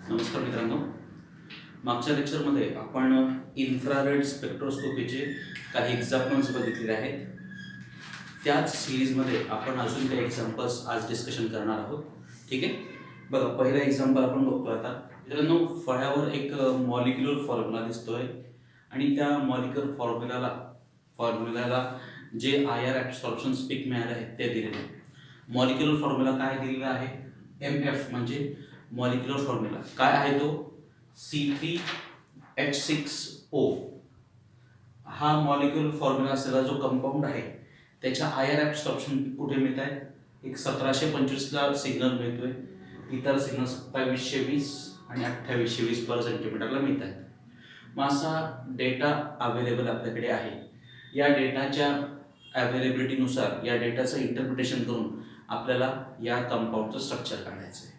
नमस्कार मित्रांनो, मागच्या लेक्चरमध्ये आपण इन्फ्रारेड स्पेक्ट्रोस्कोपीचे काही एक्झाम्पल्स बघितलेले आहेत. त्याच सिरीजमध्ये आपण अजून काही एक्झाम्पल्स आज डिस्कशन करणार आहोत. ठीक आहे, बघा पहिला एक्झाम्पल आपण बघतो. आता मित्रांनो, फळ्यावर एक मॉलिक्युलर फॉर्म्युला दिसतोय आणि त्या मॉलिक्युलर फॉर्म्युल्याला जे आयर ॲब्सॉर्प्शन स्पीक मिळाले आहेत ते दिलेले आहे. मॉलिक्युलर फॉर्म्युला काय दिलेला आहे? MF म्हणजे मॉलिक्युलर फॉर्म्युला काय आहे तो C3H6O. हा मॉलिक्युलर फॉर्म्युला असलेला जो कंपाऊंड आहे त्याच्या आयर ॲब्सॉर्प्शन कुठे मिळत आहे? एक 1725ला सिग्नल मिळतोय, इतर सिग्नल 2720 आणि 2820 पर सेंटीमीटरला मिळत आहेत. मग असा डेटा अवेलेबल आपल्याकडे आहे. या डेटाच्या अवेलेबिलिटीनुसार या डेटाचं इंटरप्रिटेशन करून आपल्याला या कंपाऊंडचं स्ट्रक्चर काढायचं आहे.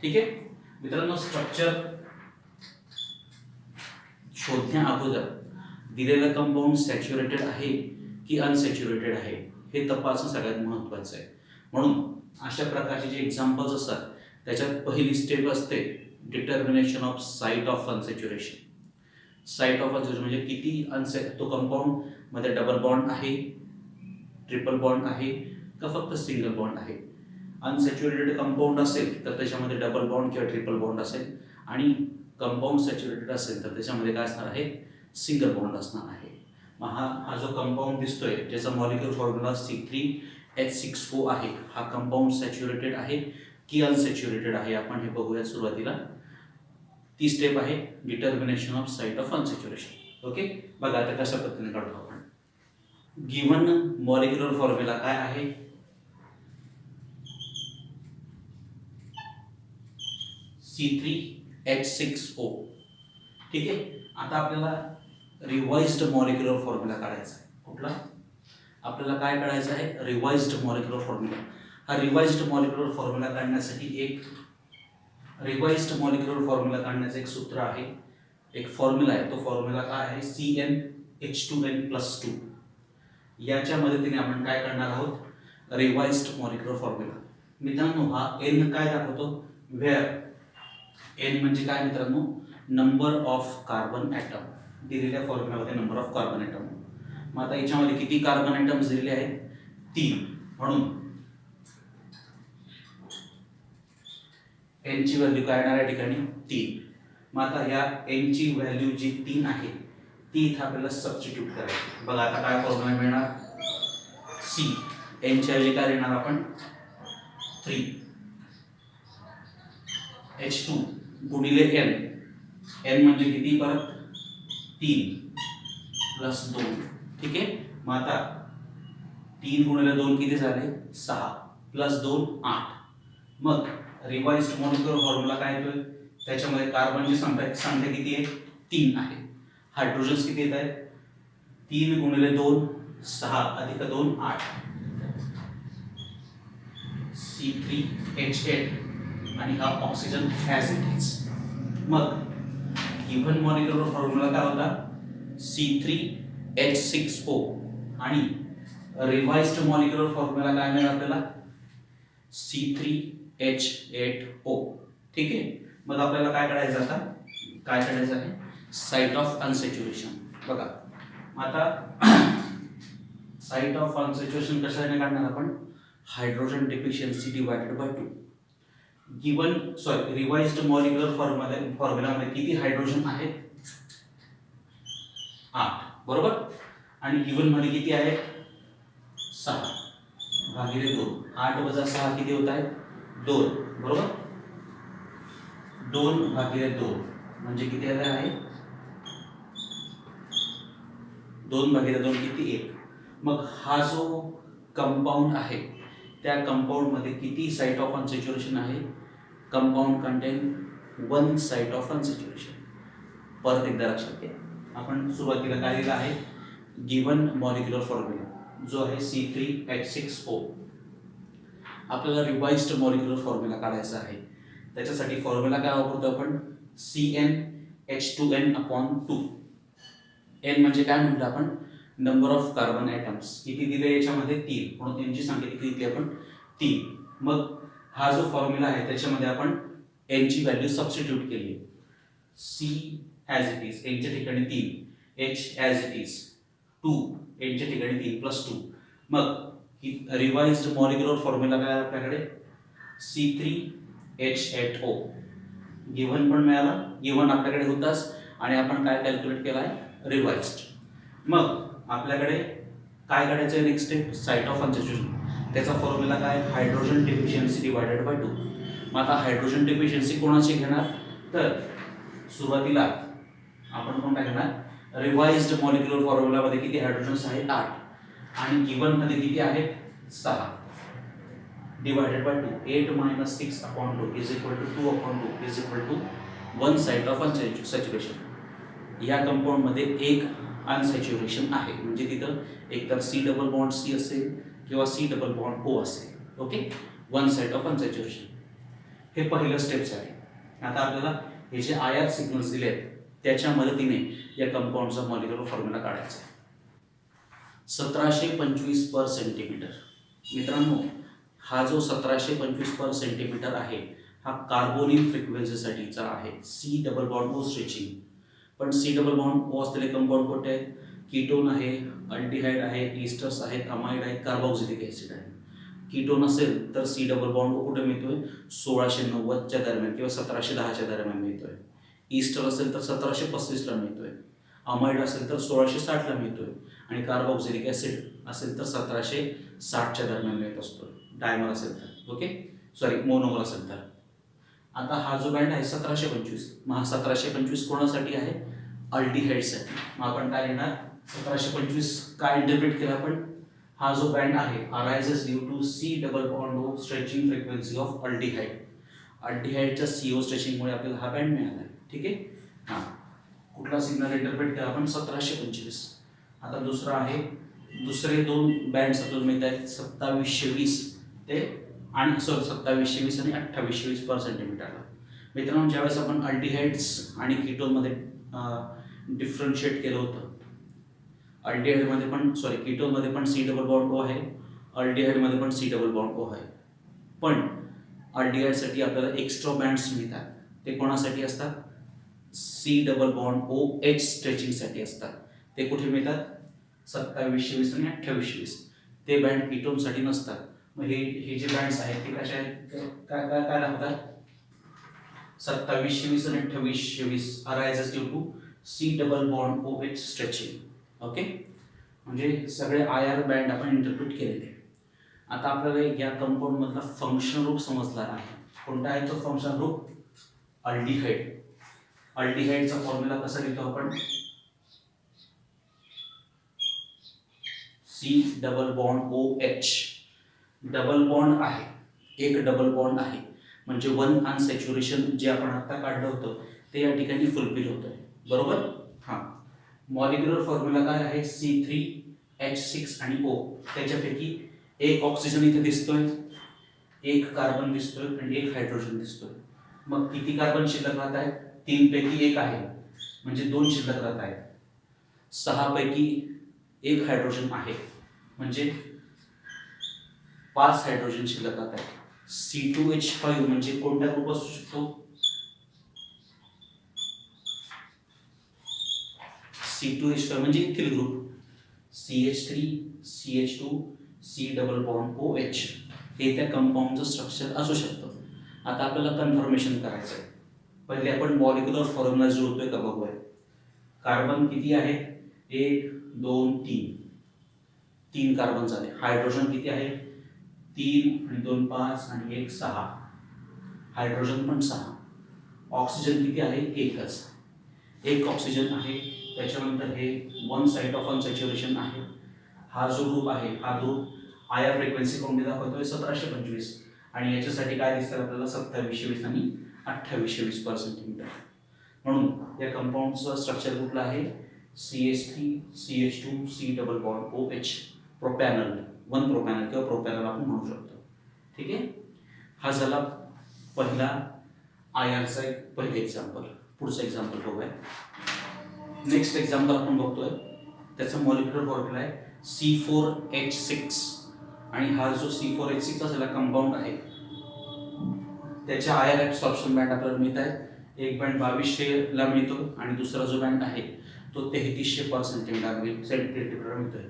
ठीक आहे मित्रांनो, स्ट्रक्चर शोधण्या अगोदर दिलेलं कंपाऊंड सॅच्युरेटेड आहे की अनसॅच्युरेटेड आहे हे तपासणं सगळ्यात महत्त्वाचं आहे. म्हणून अशा प्रकारचे जे एक्झाम्पल्स असतात त्याच्यात पहिली स्टेप असते determination of site of unsaturation. Site of unsaturation म्हणजे किती तो कंपाऊंड मध्ये डबल बॉन्ड आहे, ट्रिपल बॉन्ड आहे का फक्त सिंगल बॉन्ड आहे. अनसॅच्युरेटेड कंपाऊंड असेल तर त्याच्यामध्ये डबल बॉन्ड किंवा ट्रिपल बॉन्ड असेल, आणि कंपाऊंड सॅच्युरेटेड असेल तर त्याच्यामध्ये काय असणार आहे? सिंगल बॉन्ड असणार आहे. मग हा जो कंपाऊंड दिसतोय ज्याचा मॉलिक्युलर फॉर्म्युला C3H6O आहे, हा कंपाऊंड सॅच्युरेटेड आहे की अनसॅच्युरेटेड आहे आपण हे बघूया. सुरुवातीला ती स्टेप आहे determination of site of unsaturation. Okay, बघा आता कशा पद्धतीने काढतो आपण. गिव्हन मॉलिक्युलर फॉर्म्युला काय आहे? C3H6O. ठीक आहे, आता आपल्याला रिवाइज्ड मॉलिक्युलर फॉर्म्युला काढायचा आहे. कुठला? आपल्याला काय काढायचं आहे? Revised molecular formula. हा रिवाइज्ड मॉलिक्युलर फॉर्म्युला काढण्यासाठी एक सूत्र आहे, एक फॉर्म्युला आहे. तो फॉर्म्युला काय आहे? CnH2n+2. याच्या मदतीने आपण काय करणार आहोत? Revised molecular formula. मित्रांनो, हा N काय दाखवतो? वेअर N म्हणजे काय मित्रांनो? Number of carbon atom. दिलेल्या फॉर्म्युलामध्ये नंबर ऑफ कार्बन ॲटम. मग आता याच्यामध्ये किती कार्बन ॲटम्स दिलेले आहेत? 3. म्हणून N ची व्हॅल्यू काय येणार या ठिकाणी? 3. मग आता या N ची व्हॅल्यू जी 3 आहे ती इथं आपल्याला सबस्टिट्यूट करायची. बघा आता काय फॉर्म्युला मिळणार? C N च्या ऐवजी काय लिहिणार आपण? 3H2 गुणिले N. N म्हणजे किती? परत 3 + 2. ठीक आहे, मग आता 3 गुणिले 2 किती झाले? 6 + 2 8. मग रिवाइज्ड मॉलिक्युलर फॉर्म्युला काय येतोय? त्याच्यामध्ये कार्बनची संख्या किती आहे? 3 आहे. हायड्रोजन्स किती येत आहेत? 3 गुणिले 2 6 अधिक 2 8. C3H8 आणि हा ऑक्सिजन ॲज इट इज. मग गिव्हन मॉलिक्युलर फॉर्म्युला काय होता? C3H6O आणि रिवाइज्ड मॉलिक्युलर फॉर्म्युला काय मिळाला आपल्याला? C3H8O. ठीक आहे, मग आपल्याला काय करायचं आता? काय करायचं आहे? Site of unsaturation. बघा आता साईट ऑफ अनसॅच्युरेशन कशाने काढणार आपण? Hydrogen deficiency divided by 2. Revised molecular फॉर्म्युलामध्ये किती हायड्रोजन आहेत? 8. बरोबर. आणि गिवन मध्ये किती आहे? 6 भागिले 2. 8 वजा 6 किती होत आहेत? 2. बरोबर. 2 भागिले 2 म्हणजे किती आहे? 2 भागिले 2 किती? 1. मग हा जो कंपाऊंड आहे त्या कंपाऊंड मध्ये किती साइट ऑफ अनसॅच्युरेशन आहे? Compound contain 1 site of unsaturation. परत एकदा लक्षात घ्या, आपण सुरुवातीला काय लिहिलं आहे? गिव्हन मॉलिक्युलर फॉर्म्युला जो आहे C3H6O. आपल्याला रिवाइज्ड मॉलिक्युलर फॉर्म्युला काढायचा आहे. त्याच्यासाठी फॉर्म्युला काय वापरतो आपण? CnH2n/2. N म्हणजे काय म्हटलं आपण? Number of carbon atoms. किती दिले याच्यामध्ये? 3. म्हणून N ची संख्या किती दिली आपण? 3. मग हा जो फॉर्म्युला आहे त्याच्यामध्ये आपण एन ची व्हॅल्यू सबस्टिट्यूट केली आहे. सी ॲज इट इज एनच्या ठिकाणी 3, एच ॲज इट इज 2, एनच्या ठिकाणी 3 + 2. मग ही रिवाइज्ड मॉलिक्युलर फॉर्म्युला काय आपल्याकडे C3H8O. गिव्हन पण मिळाला, गिव्हन आपल्याकडे होताच आणि आपण काय कॅल्क्युलेट केलाय रिवाइज्ड. मग आपल्याकडे काय करायचं आहे नेक्स्ट स्टेप साइट ऑफ अनसॅच्युरेशन. त्याचा फॉर्म्युला काय हायड्रोजन डिफिशियन्सी डिवायडेड बाय 2. मग आता हायड्रोजन डिफिशियन्सी कोणाची घेणार तर सुरुवातीला आपण कोणता घेणार रिवाइज्ड मॉलिक्युलर फॉर्म्युलामध्ये किती हायड्रोजन्स आहेत 8 आणि गिव्हन मध्ये किती आहेत 6 divided by 2. 8 - 6/2 is equal to 2/2 is equal to 1 site of unsaturation. या कंपाऊंड मध्ये एक अनसॅच्युरेशन आहे म्हणजे तिथं एकतर C डबल बॉन्ड C असेल किंवा C डबल बॉन्ड O असेल. Okay 1 site of unsaturation. हे पहिलं स्टेप्स आहे. आता आपल्याला हे जे IR सिग्नल्स दिले आहेत त्याच्या मदतीने या कंपाऊंडचा मॉलिक्युलर फॉर्म्युला काढायचा आहे. 1725/cm. मित्रांनो हा जो 1725/cm आहे हा कार्बोनिल फ्रिक्वेन्सीसाठीचा आहे. C double bond O stretching. पण C डबल बॉन्ड O असलेले कंपाऊंड कोणते आहेत कीटोन आहे, अल्डिहाइड आहे, ईस्टर्स आहेत, अमाइड आहेत, कार्बोक्सिलिक ऍसिड आहे. कीटोन असेल तर C डबल बॉन्ड O कुठे मिळतोय 1690च्या दरम्यान किंवा 1710च्या दरम्यान मिळतोय. ईस्टर असेल तर 1735ला मिळतोय. अमाइड असेल तर 1660ला मिळतोय आणि कार्बोक्सिलिक ऍसिड असेल तर 1760च्या दरम्यान मिळत असतो डायमर असेल तर. ओके सॉरी मोनोमर असेल तर. आता हा जो बँड आहे 1725. मग हा 1725 कोणासाठी आहे अल्डिहाइडसाठी. मग आपण काय लिहिणार 1725 काय इंटरप्रिट केला आपण हा जो बँड आहे arises due to C double bond O stretching frequency of aldehyde. अल्डिहाइडच्या CO स्ट्रेचिंगमुळे आपल्याला हा बँड मिळाला आहे. ठीक आहे हां कुठला सिग्नल इंटरप्रेट केला आपण 1725. आता दुसरा आहे दुसरे दोन बँड्स आपल्याला मिळत आहेत 2720 ते आणि 2720 आणि 2820/cm. मित्रांनो ज्यावेळेस आपण अल्डिहाइड्स आणि कीटोनमध्ये डिफरन्शिएट केलं होतं अल्डिहाइडमध्ये पण सॉरी कीटोनमध्ये पण C डबल बॉन्ड O आहे, अल्डिहाइडमध्ये पण C डबल बॉन्ड O आहे. पण अल्डिहाइडसाठी आपल्याला एक्स्ट्रा बँड्स मिळतात. ते कोणासाठी असतात C डबल बॉन्ड OH स्ट्रेचिंगसाठी असतात. ते कुठे मिळतात 2720 आणि 2820. ते बँड कीटोनसाठी नसतात. मग हे जे बँड्स आहेत ते कशा आहेत काय काय काय दाखवतात 2720 आणि 2820 arises due to C double bond OH stretching. Okay म्हणजे सगळे IR बँड आपण इंटरप्रिट केलेले. आता आपल्याला या कंपाऊंड मधला फंक्शन ग्रुप समजला आहे. कोणता आहे तो फंक्शन ग्रुप अल्डिहाइड. अल्डिहाइडचा फॉर्म्युला कसा लिहितो आपण C double bond OH. Double bond आहे एक डबल बॉन्ड आहे म्हणजे 1 अनसॅच्युरेशन जे आपण आता काढलं होतं ते या ठिकाणी फुलफिल होतंय बरोबर. हां मॉलिक्युलर फॉर्म्युला काय आहे C3H6 आणि O. त्याच्यापैकी एक ऑक्सिजन इथे दिसतोय, एक कार्बन दिसतोय आणि एक हायड्रोजन दिसतोय. मग किती कार्बन शिल्लक राहत आहेत 3 पैकी 1 आहे म्हणजे 2 शिल्लक राहत आहेत. 6 पैकी 1 हायड्रोजन आहे म्हणजे 5 हायड्रोजन शिल्लक राहत आहेत. C2H5 म्हणजे कोणता ग्रुप असू शकतो C2H5 म्हणजे ethyl group. CH3 CH2 C double bond OH हे त्या कंपाऊंडचं स्ट्रक्चर असू शकतं. आता आपल्याला कन्फर्मेशन करायचं आहे. पहिले आपण मॉलिक्युलर फॉर्म्युला जुळतोय का बघूया. कार्बन किती आहे 1 2 3 3 कार्बन झाले. हायड्रोजन किती आहे 3 आणि 2 5 आणि 1 6. हायड्रोजन पण 6. ऑक्सिजन किती आहे एकच. एक ऑक्सिजन आहे. त्याच्यानंतर हे 1 साइट ऑफ अनसॅच्युरेशन आहे. हा जो ग्रुप आहे हा ग्रुप IR फ्रिक्वेन्सी कोणती दाखवतोय 1725 आणि याच्यासाठी काय दिसतं आपल्याला 2720 आणि 2820/cm. म्हणून या कंपाऊंडचं स्ट्रक्चर कुठलं आहे CH3 CH2 C double bond OH प्रोपॅनल 1 प्रोपॅनल किंवा प्रोपॅनल आपण म्हणू शकतो. ठीक आहे हा झाला पहिला IRचा एक पहिलं एक्झाम्पल. पुढचं एक्झाम्पल बघूया. नेक्स्ट एक्झाम्पल आपण बघतोय त्याचा मॉलिक्युलर फॉर्म्युला आहे C4H6 आणि हा जो C4H6 असलेला कंपाऊंड आहे त्याच्या आयर ऍब्सॉर्प्शन बँड आपल्याला मिळत आहे. एक बँड 2200 ला मिळतो आणि दुसरा जो बँड आहे तो 3300 पर सेंटीमीटर मिळतोय.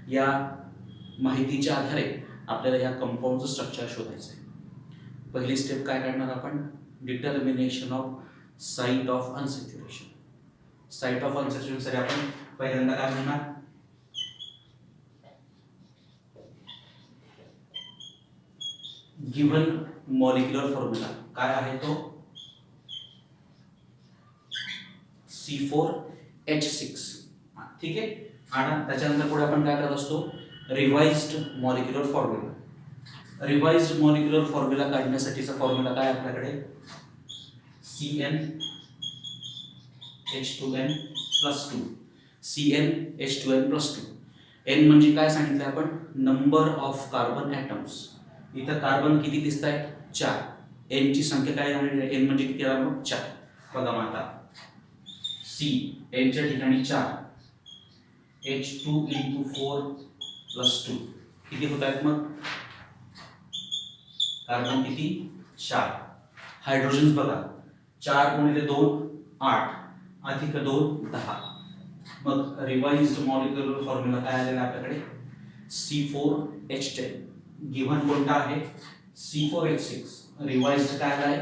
या माहितीच्या आधारे आपल्याला या कंपाऊंडचं स्ट्रक्चर शोधायचं आहे. पहिली स्टेप काय करणार आपण, determination of site of unsaturation. Site of unsaturation साठी आपण पहिल्यांदा काय म्हणणार, गिवन मॉलिक्युलर फॉर्म्युला काय आहे तो C4H6. ठीक आहे. आणि त्याच्यानंतर पुढे आपण काय करत असतो, revised molecular formula. Revised molecular formula काढण्यासाठीचा फॉर्म्युला काय आपल्याकडे, CnH2n+2. CnH2n+2. N म्हणजे काय सांगितलं आपण, नंबर ऑफ कार्बन ॲटम्स. इथं कार्बन किती दिसत आहेत, 4. N ची संख्या काय आहे, N म्हणजे किती आला मग 4. बघा मग आता C N च्या ठिकाणी 4, H2 × 4+2 किती होत आहेत मग, कार्बन किती 4. हायड्रोजन्स बघा 4 × 2 8 अधिक 2 10. मग रिवाइज्ड मॉलिक्युलर फॉर्म्युला काय आलेला आपल्याकडे, C4H10. गिव्हन कोणता आहे, C4H6. रिवाइज्ड काय आला आहे,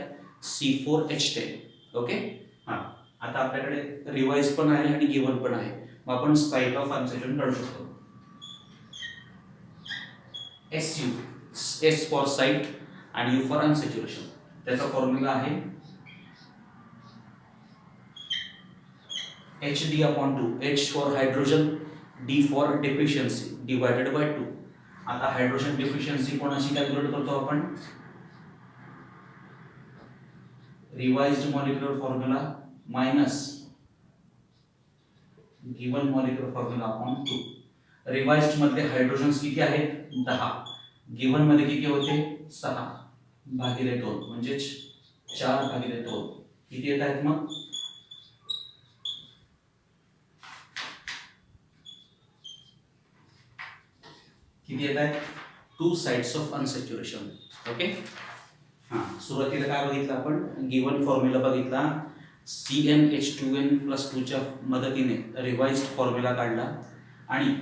C4H10. ओके. हा, आता आपल्याकडे रिवाइज पण आहे आणि गिव्हन पण आहे. मग आपण साइट ऑफ अनसॅच्युरेशन काढू शकतो. SU, S फॉर साइट आणि U फॉर अनसॅच्युरेशन. त्याचा फॉर्म्युला आहे HD/2. H for hydrogen, D for deficiency divided by 2. आता हायड्रोजन डेफिशियन्सी कोणाशी कॅल्क्युलेट करतो आपण, revised molecular formula minus given molecular formula upon 2. Revised मध्ये हायड्रोजन्स किती आहेत 10, गिवन मध्ये किती होते 6/2 म्हणजे 4/2 किती येत आहेत मग, किती येत आहेत 2 साइड्स ऑफ अनसॅच्युरेशन. ओके. हा, सुरुवातीला काय बघितलं आपण, गिवन फॉर्म्युला बघितला, CnH2n+2 च्या मदतीने रिवाइज्ड फॉर्म्युला काढला आणि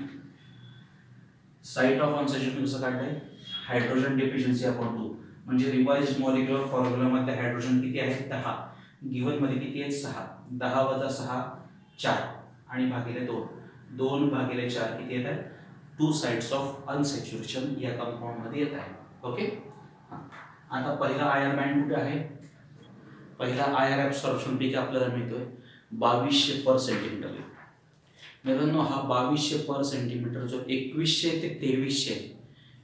साइट ऑफ अनसॅच्युरेशन कसं काढलंय, हायड्रोजन डेफिशियन्सी अपॉन 2 म्हणजे रिवाइज्ड मॉलिक्युलर फॉर्म्युला मध्ये हायड्रोजन किती आहे 10, गिवन मध्ये किती आहे 6. 10 - 6 4 आणि भागिले 2, 2/4 किती येत आहे, 2 साइड्स ऑफ अनसॅच्युरेशन या कंपाऊंड मध्ये येत आहे. ओके. आता पहिला आयर बँड कुठे आहे, पहिला आयर ऍब्सॉर्प्शन पीक आपल्याला मिळतोय 2200 पर सेंटीमीटर. मित्रांनो हा 2200 पर सेंटीमीटर जो 2100 ते 2300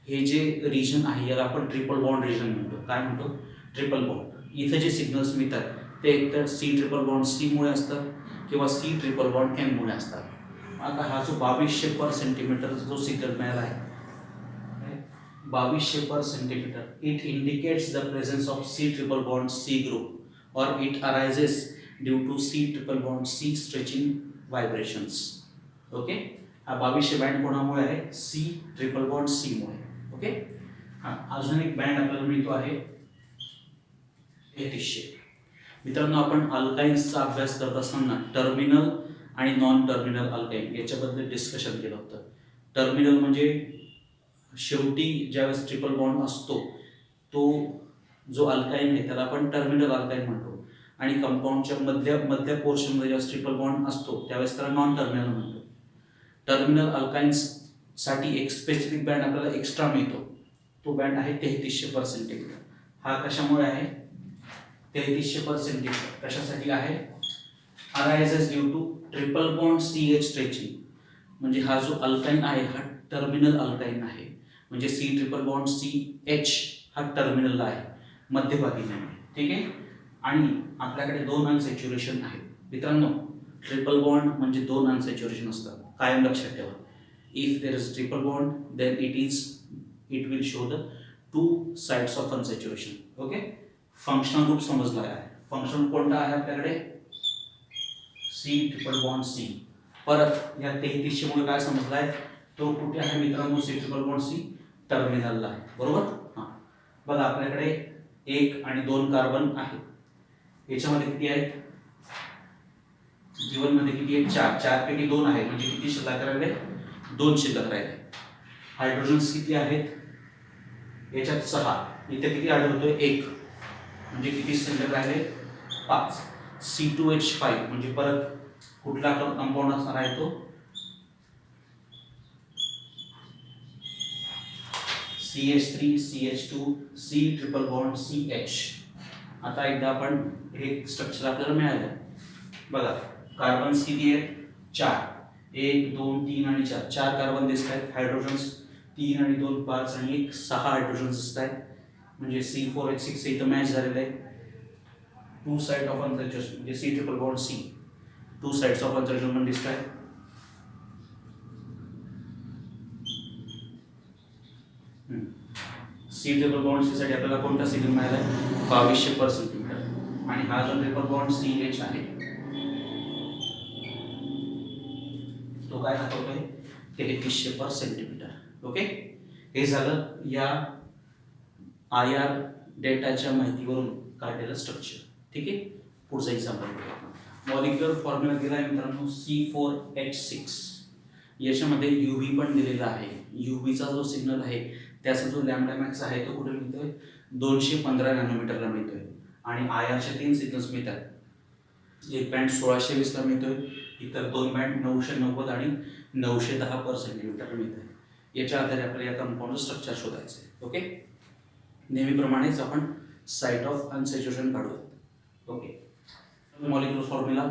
हे जे रिजन आहे याला आपण ट्रिपल बॉन्ड रिजन म्हणतो. काय म्हणतो, ट्रिपल बॉन्ड. इथे जे सिग्नल्स मिळतात ते एकतर C�ट्रिपल-बॉन्ड C मुळे असतात किंवा C�ट्रिपल-बॉन्ड M मुळे असतात. आता हा जो 2200 पर सेंटीमीटर जो सिग्नल मिळाला आहे 2200 per centimetre, it indicates the presence of C triple bond C group or it arises due to C triple bond C stretching vibrations. Okay. हा 2200 बँड कोणामुळे आहे, C�ट्रिपल-बॉन्ड C मुळे. ओके. हा, अजून एक बँड आपल्याला मिळतो आहे 3300. मित्रांनो आपण अल्काइन्सचा अभ्यास करत असताना टर्मिनल आणि नॉन टर्मिनल अल्काइन याच्याबद्दल डिस्कशन केलं होतं. टर्मिनल म्हणजे शेवटी ज्यावेळेस ट्रिपल बॉन्ड असतो तो जो अल्काइन आहे त्याला आपण टर्मिनल अल्काइन म्हणतो आणि कंपाऊंडच्या मध्य पोर्शनमध्ये जेव्हा ट्रिपल बॉन्ड असतो त्यावेळेस त्याला नॉन टर्मिनल म्हणतो. टर्मिनल अल्काइन्स साठी एक स्पेसिफिक बँड आपल्याला एक्स्ट्रा मिळतो, तो बँड आहे 3300 पर सेंटीमीटर. हा कशामुळे आहे 3300 पर सेंटीमीटर, कशासाठी आहे, arises due to triple bond CH stretching. म्हणजे हा जो अल्काइन आहे हा टर्मिनल अल्काइन आहे, म्हणजे C�ट्रिपल-बॉन्ड CH हा टर्मिनलला आहे, मध्यभागी नाही. ठीक आहे. आणि आपल्याकडे 2 अनसॅच्युरेशन आहेत. मित्रांनो ट्रिपल बॉन्ड म्हणजे 2 अनसॅच्युरेशन असतात, कायम लक्षात ठेवा. If there is triple bond then it will show the 2 sides of unsaturation. Okay. Functional group समजला आहे. फंक्शनल कोणता आहे आपल्याकडे, C�ट्रिपल-बॉन्ड C. परत या 3300 मुळे काय समजलाय, तो कुठे आहे मित्रांनो, C�ट्रिपल-बॉन्ड C टर्मिनलला आहे. बरोबर. हां, बघा आपल्याकडे 1 आणि 2 कार्बन आहेत. याच्यामध्ये किती आहेत? जीवन मध्ये किती आहेत? 4. 4 पैकी 2 आहेत म्हणजे किती शिल्लक राहिले? 2 शिल्लक राहिले. हायड्रोजन्स किती आहेत? याच्यात 6. इथे किती आढळतोय? 1 म्हणजे किती शिल्लक राहिले? 5. C2H5 म्हणजे परत कुठला कंपाऊंड असणार आहे तो? CH3 CH2 C triple bond CH. आता एकदा आपण हे स्ट्रक्चर आपल्याला मिळालं. बघा कार्बन्स किती आहेत? 4. 1 2 3 आणि 4. 4 कार्बन दिसत आहेत. हायड्रोजन्स 3 आणि 2 5 आणि 1 6 हायड्रोजन्स दिसत आहेत. म्हणजे C4H6 इथं मॅच झालेलं आहे. 2 साइड ऑफ अनसॅच्युरेशन म्हणजे C triple bond C. 2 sides of unsaturation दिसत आहेत. C ट्रिपल बॉन्ड C साठी आपल्याला कोणता सिग्नल मिळाला आहे? 2200 आणि हा जो ट्रिपल बॉन्ड CH आहे तो काय दाखवतोय? 3300 ओके. हे झालं या IR डेटाच्या माहितीवरून काढलेलं स्ट्रक्चर. ठीक आहे. पुढचा एक्झाम्पल बघूया. मॉलिक्युलर फॉर्म्युला दिला आहे मित्रांनो C4H6. याच्यामध्ये UV पण दिलेला आहे. UVचा जो सिग्नल आहे त्याचा जो लॅम्बडा मॅक्स आहे तो कुठे मिळतोय? 215 नॅनोमीटरला मिळतोय. आणि IRचे 3 सिग्नल्स मिळतात. एक बँड 1620 ला मिळतोय, इतर 2 बँड 990 आणि 910 मिळत आहे. याच्या आधारे आपल्याला या कंपाऊंडचं स्ट्रक्चर शोधायचं आहे. ओके. नेहमीप्रमाणेच आपण साइट ऑफ अनसॅच्युरेशन काढूया. ओके. Molecular formula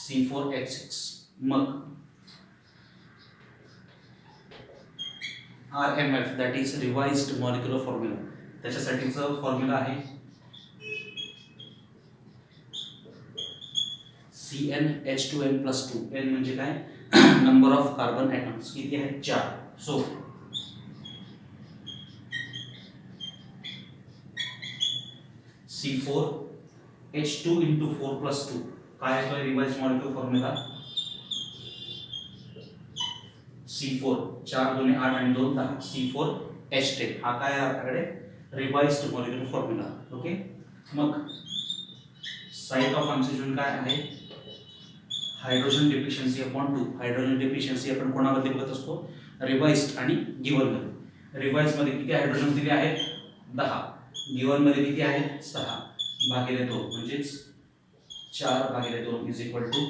C4H6. मग RMF that is revised molecular formula. त्याच्यासाठीचा फॉर्म्युला आहे CnH2n+2. n म्हणजे काय? Number of carbon atoms. किती आहेत? 4. सो C4H2 × 4+2 काय आहे? रिवाइज मॉलिक्युलर फॉर्म्युला C4 4 2 8 आणि 2 10 C4H10. हा काय आहे आपल्याकडे? Revised molecular formula. ओके. मग साइट ऑफ अनसॅच्युरेशन काय आहे? Hydrogen deficiency upon 2. Hydrogen deficiency आपण कोणामध्ये बघत असतो? रिवाइज्ड आणि गिवन मध्ये. रिवाइज मध्ये किती हायड्रोजन दिले आहेत? 10. गिवन मध्ये किती आहेत? 6 भागिले 2 म्हणजेच 4 भागिले 2 इज इक्वल टू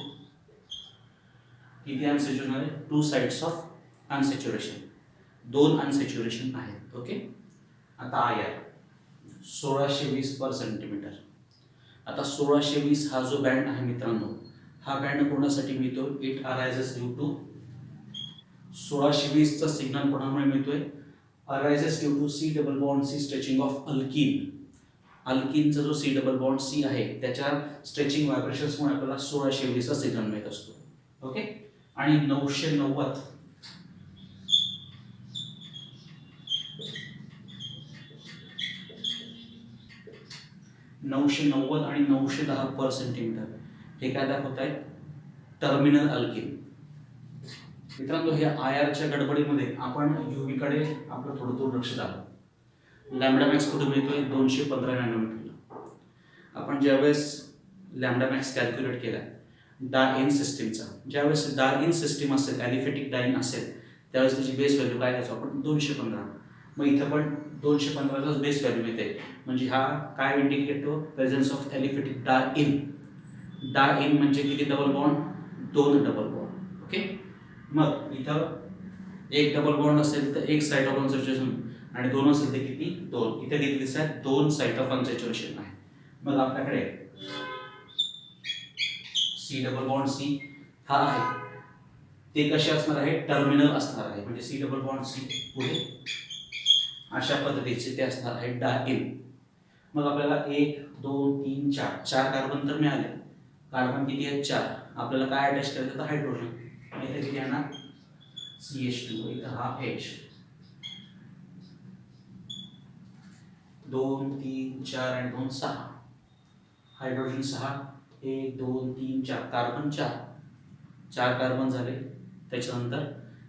किती अनसॅच्युरेशन आहे? 2 साइड्स ऑफ अनसॅच्युरेशन. 2 अनसॅच्युरेशन आहेत. ओके. आता IR 1620 आता 1620 हा जो बँड आहे मित्रांनो, हा बँड कोणासाठी मिळतो? इट अरायझेस ड्यू टू 1620 चा सिग्नल कोणामुळे मिळतोय? Arises due to C double bond C stretching of alkene. अल्कीनचा जो C डबल बॉन्ड C आहे त्याच्या स्ट्रेचिंग व्हायब्रेशन्समुळे आपल्याला 1620 चा सिग्नल मिळत असतो. ओके. आणि 990 आणि 910 हे काय दाखवत आहे? Terminal alkyne. मित्रांनो हे IRच्या गडबडीमध्ये आपण UV कडे आपलं थोडं दुर्लक्ष झालं. लॅम्बडा मॅक्स कुठे मिळतोय? 215 नॅनोमीटरला. आपण ज्यावेळेस लॅम्बडा मॅक्स कॅल्क्युलेट केला डाय-इन सिस्टीमचा, ज्यावेळेस डाय-इन सिस्टीम असेल, ॲलिफॅटिक डायइन असेल, त्यावेळेस त्याची बेस व्हॅल्यू काय घ्यायचो आपण? 215. मग इथं पण 215चा बेस व्हॅल्यू मिळते. म्हणजे हा काय इंडिकेट करतो? Presence of aliphatic diene. Diene म्हणजे किती double bond? 2 double bond. Okay. मग इथं एक डबल बॉन्ड असेल तर एक साइट ऑफ अनसॅच्युरेशन आणि 2 असेल तर किती? 2. इथे किती दिसत आहेत? 2 साइट ऑफ अनसॅच्युरेशन आहे. मग आपल्याकडे C डबल बॉन्ड C हा आहे ते कसे असणार आहे? टर्मिनल असणार आहे. म्हणजे C डबल बॉन्ड C पुढे अशा पद्धतीचे ते असणार आहे डाय-इन. मग आपल्याला 1 2 3 4 4 कार्बन तर मिळाले. कार्बन किती आहेत? 4. आपल्याला काय अटॅच करायचं? तर हायड्रोजन. इथे किती येणार? CH2. इथं हा H. 2 3 4 आणि 2 6. हायड्रोजन 6. 1 2 3 4. कार्बन 4. 4 कार्बन झाले. त्याच्यानंतर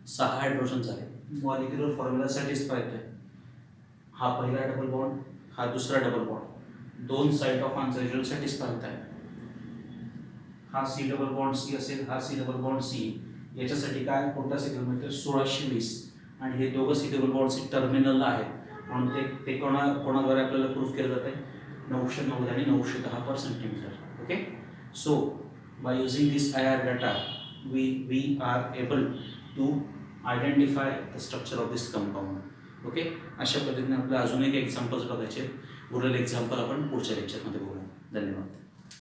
6 हायड्रोजन झाले. मॉलिक्युलर फॉर्म्युला सॅटिस्फाय होतोय. हा पहिला डबल बॉन्ड, हा दुसरा डबल बॉन्ड, दोन साईड ऑफ आन्सर स्पर्धा आहे. हा सी डबल बॉन्ड सी असेल, हा सी डबल बॉन्ड सी. याच्यासाठी काय कोणता सिग्नल 1620, आणि हे दोघं सी डबल बॉन्ड सी टर्मिनलला आहेत म्हणून ते कोणाद्वारे आपल्याला प्रूफ केलं जात आहे 990 आणि 910 per centimetre. Okay. So by using this IR data we are able to identify the structure of this compound. Okay. अशा पद्धतीने आपल्याला अजून एक एक्झाम्पल्स बघायचे. उरलेले एक्झाम्पल आपण पुढच्या लेक्चरमध्ये बघूया. धन्यवाद.